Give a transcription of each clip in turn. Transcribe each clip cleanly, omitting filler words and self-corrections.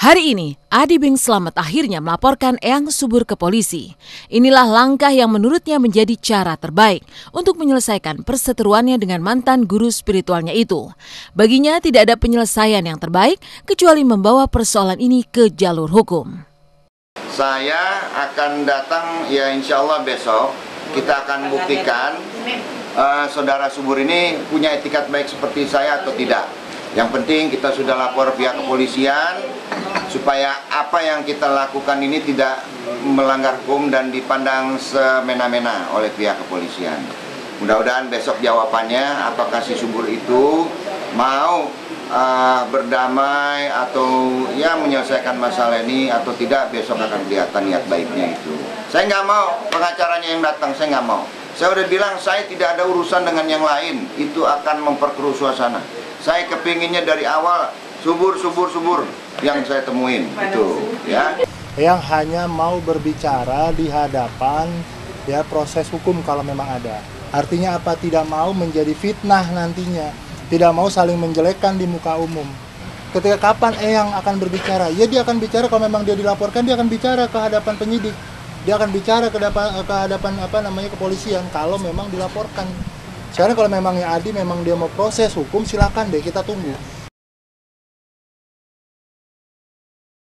Hari ini, Adi Bing Slamet akhirnya melaporkan Eyang Subur ke polisi. Inilah langkah yang menurutnya menjadi cara terbaik untuk menyelesaikan perseteruannya dengan mantan guru spiritualnya itu. Baginya tidak ada penyelesaian yang terbaik kecuali membawa persoalan ini ke jalur hukum. Saya akan datang ya insya Allah besok. Kita akan buktikan saudara Subur ini punya etikat baik seperti saya atau tidak. Yang penting kita sudah lapor pihak kepolisian supaya apa yang kita lakukan ini tidak melanggar hukum dan dipandang semena-mena oleh pihak kepolisian. Mudah-mudahan besok jawabannya apakah si Subur itu mau berdamai atau ya menyelesaikan masalah ini atau tidak, besok akan kelihatan niat baiknya itu. Saya nggak mau pengacaranya yang datang, saya nggak mau. Saya udah bilang saya tidak ada urusan dengan yang lain, itu akan memperkeruh suasana. Saya kepinginnya dari awal subur yang saya temuin itu ya. Yang hanya mau berbicara di hadapan ya proses hukum kalau memang ada. Artinya apa? Tidak mau menjadi fitnah nantinya. Tidak mau saling menjelekkan di muka umum. Ketika kapan Eyang akan berbicara? Ya dia akan bicara kalau memang dia dilaporkan, dia akan bicara ke hadapan penyidik. Dia akan bicara ke hadapan kepolisian kalau memang dilaporkan. Sekarang kalau memangnya Adi memang dia mau proses hukum, silakan deh, kita tunggu.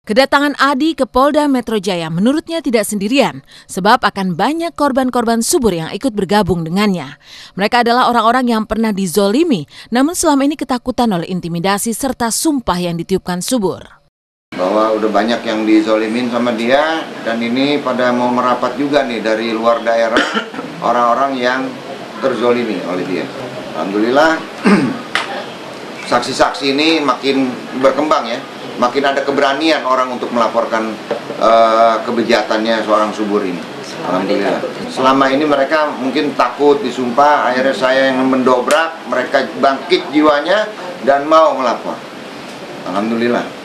Kedatangan Adi ke Polda Metro Jaya menurutnya tidak sendirian, sebab akan banyak korban-korban subur yang ikut bergabung dengannya. Mereka adalah orang-orang yang pernah dizolimi, namun selama ini ketakutan oleh intimidasi serta sumpah yang ditiupkan subur. Bahwa udah banyak yang dizolimin sama dia, dan ini pada mau merapat juga nih dari luar daerah, orang-orang yang terzolimi oleh dia. Alhamdulillah saksi-saksi ini makin berkembang ya, makin ada keberanian orang untuk melaporkan kebejatannya seorang Subur ini. Alhamdulillah. Selama ini mereka mungkin takut disumpah, akhirnya saya yang mendobrak, mereka bangkit jiwanya dan mau melapor. Alhamdulillah.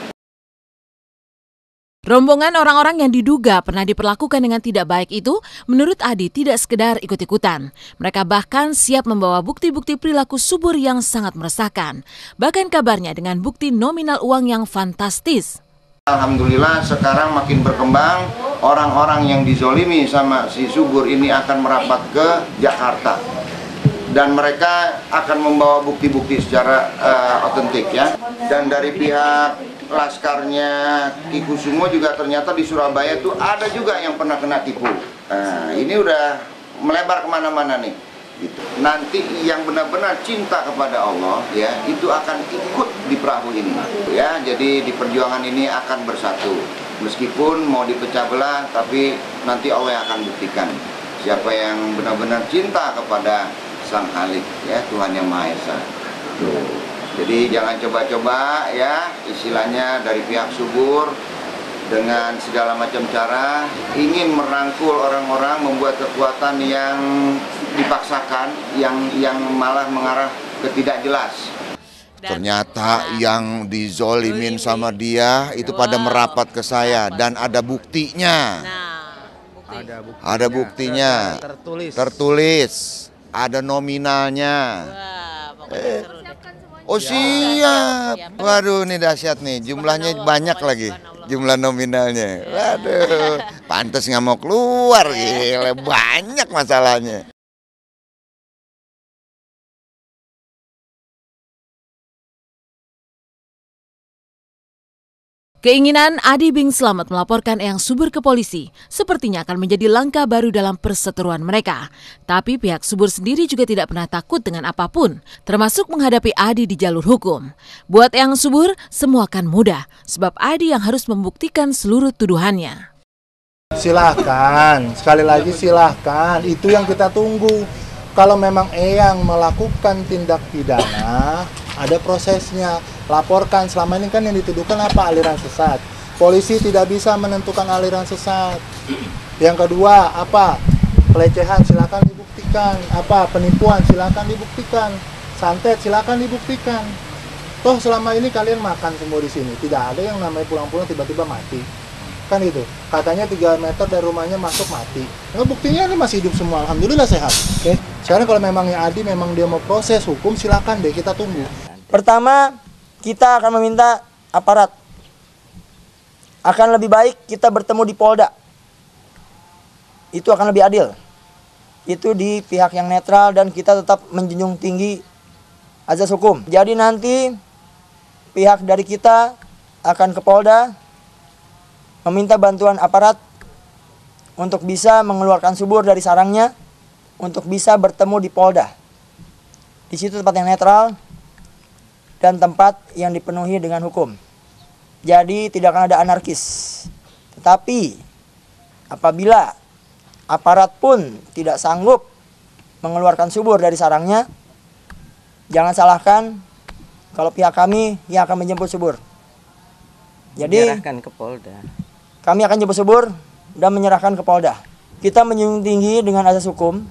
Rombongan orang-orang yang diduga pernah diperlakukan dengan tidak baik itu, menurut Adi tidak sekedar ikut-ikutan. Mereka bahkan siap membawa bukti-bukti perilaku subur yang sangat meresahkan. Bahkan kabarnya dengan bukti nominal uang yang fantastis. Alhamdulillah sekarang makin berkembang, orang-orang yang dizolimi sama si Subur ini akan merapat ke Jakarta. Dan mereka akan membawa bukti-bukti secara otentik ya. Dan dari pihak laskarnya Ki Kusumo juga ternyata di Surabaya itu ada juga yang pernah kena tipu. Nah, ini udah melebar kemana-mana nih. Gitu. Nanti yang benar-benar cinta kepada Allah ya itu akan ikut di perahu ini. Ya, jadi di perjuangan ini akan bersatu. Meskipun mau dipecah belah, tapi nanti Allah yang akan buktikan siapa yang benar-benar cinta kepada Sang Khalik ya, Tuhan Yang Maha Esa. Jadi jangan coba-coba ya, istilahnya dari pihak Subur dengan segala macam cara ingin merangkul orang-orang, membuat kekuatan yang dipaksakan, yang malah mengarah ke tidak jelas. Ternyata yang dizolimin sama dia itu pada merapat ke saya dan ada buktinya. Ada buktinya. Tertulis. Ada nominalnya. Oh siap. Waduh ini dahsyat nih, jumlahnya banyak lagi. Jumlah nominalnya. Waduh, pantas nggak mau keluar, gila banyak masalahnya. Keinginan Adi Bing Slamet melaporkan Eyang Subur ke polisi sepertinya akan menjadi langkah baru dalam perseteruan mereka. Tapi pihak Subur sendiri juga tidak pernah takut dengan apapun, termasuk menghadapi Adi di jalur hukum. Buat Eyang Subur, semua akan mudah, sebab Adi yang harus membuktikan seluruh tuduhannya. Silahkan, sekali lagi silahkan, itu yang kita tunggu. Kalau memang Eyang melakukan tindak pidana, ada prosesnya. Laporkan, selama ini kan yang dituduhkan apa? Aliran sesat. Polisi tidak bisa menentukan aliran sesat. Yang kedua, apa? Pelecehan, silakan dibuktikan. Apa? Penipuan, silakan dibuktikan. Santet, silakan dibuktikan. Toh selama ini kalian makan semua di sini. Tidak ada yang namanya pulang-pulang tiba-tiba mati. Kan itu. Katanya 3 meter dari rumahnya masuk mati. Nah, buktinya ini masih hidup semua. Alhamdulillah sehat. Oke. Sekarang kalau memangnya Adi memang dia mau proses hukum, silakan deh kita tunggu. Pertama, kita akan meminta aparat akan lebih baik kita bertemu di Polda. Itu akan lebih adil. Itu di pihak yang netral dan kita tetap menjunjung tinggi azas hukum. Jadi nanti pihak dari kita akan ke Polda meminta bantuan aparat untuk bisa mengeluarkan subur dari sarangnya, untuk bisa bertemu di Polda. Di situ tempat yang netral dan tempat yang dipenuhi dengan hukum. Jadi tidak akan ada anarkis. Tetapi apabila aparat pun tidak sanggup mengeluarkan subur dari sarangnya, jangan salahkan kalau pihak kami yang akan menjemput subur. Jadi menyerahkan ke Polda. Kami akan jemput subur dan menyerahkan ke Polda. Kita menjunjung tinggi dengan azas hukum.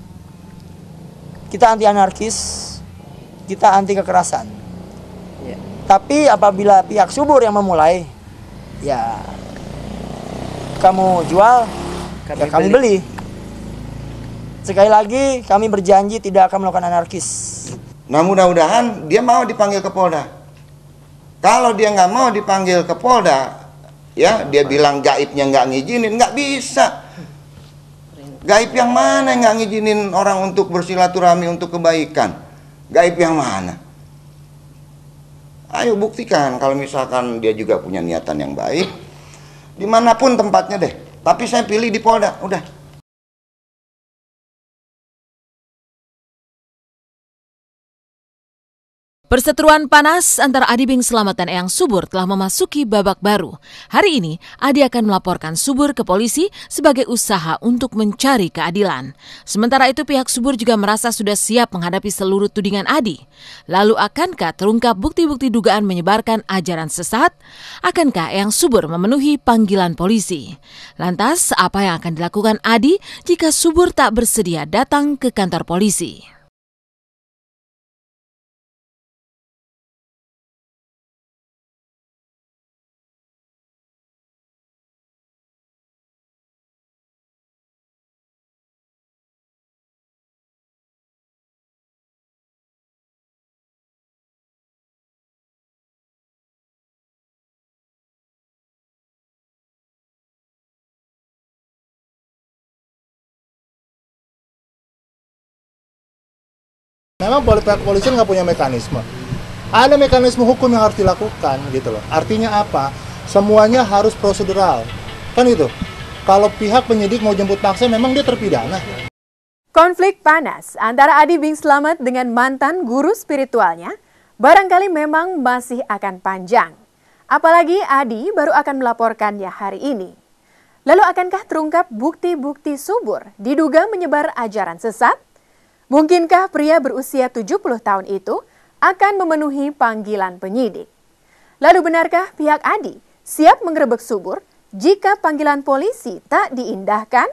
Kita anti anarkis, kita anti kekerasan. Ya. Tapi apabila pihak subur yang memulai, ya kamu jual, kami beli. Sekali lagi kami berjanji tidak akan melakukan anarkis. Nah mudah-mudahan dia mau dipanggil ke Polda. Kalau dia nggak mau dipanggil ke Polda, ya dia bilang gaibnya nggak ngizinin, nggak bisa. Gaib yang mana yang nggak ngizinin orang untuk bersilaturahmi untuk kebaikan? Gaib yang mana? Ayo buktikan kalau misalkan dia juga punya niatan yang baik, dimanapun tempatnya deh. Tapi saya pilih di Polda, udah. Perseteruan panas antara Adi Bing Slamet dan Eyang Subur telah memasuki babak baru. Hari ini, Adi akan melaporkan Subur ke polisi sebagai usaha untuk mencari keadilan. Sementara itu, pihak Subur juga merasa sudah siap menghadapi seluruh tudingan Adi. Lalu, akankah terungkap bukti-bukti dugaan menyebarkan ajaran sesat? Akankah Eyang Subur memenuhi panggilan polisi? Lantas, apa yang akan dilakukan Adi jika Subur tak bersedia datang ke kantor polisi? Memang pihak kepolisian nggak punya mekanisme. Ada mekanisme hukum yang harus dilakukan gitu loh. Artinya apa? Semuanya harus prosedural. Kan itu. Kalau pihak penyidik mau jemput paksa memang dia terpidana. Konflik panas antara Adi Bing Slamet dengan mantan guru spiritualnya barangkali memang masih akan panjang. Apalagi Adi baru akan melaporkannya hari ini. Lalu akankah terungkap bukti-bukti Subur diduga menyebar ajaran sesat? Mungkinkah pria berusia 70 tahun itu akan memenuhi panggilan penyidik? Lalu benarkah pihak Adi siap menggerebek Subur jika panggilan polisi tak diindahkan?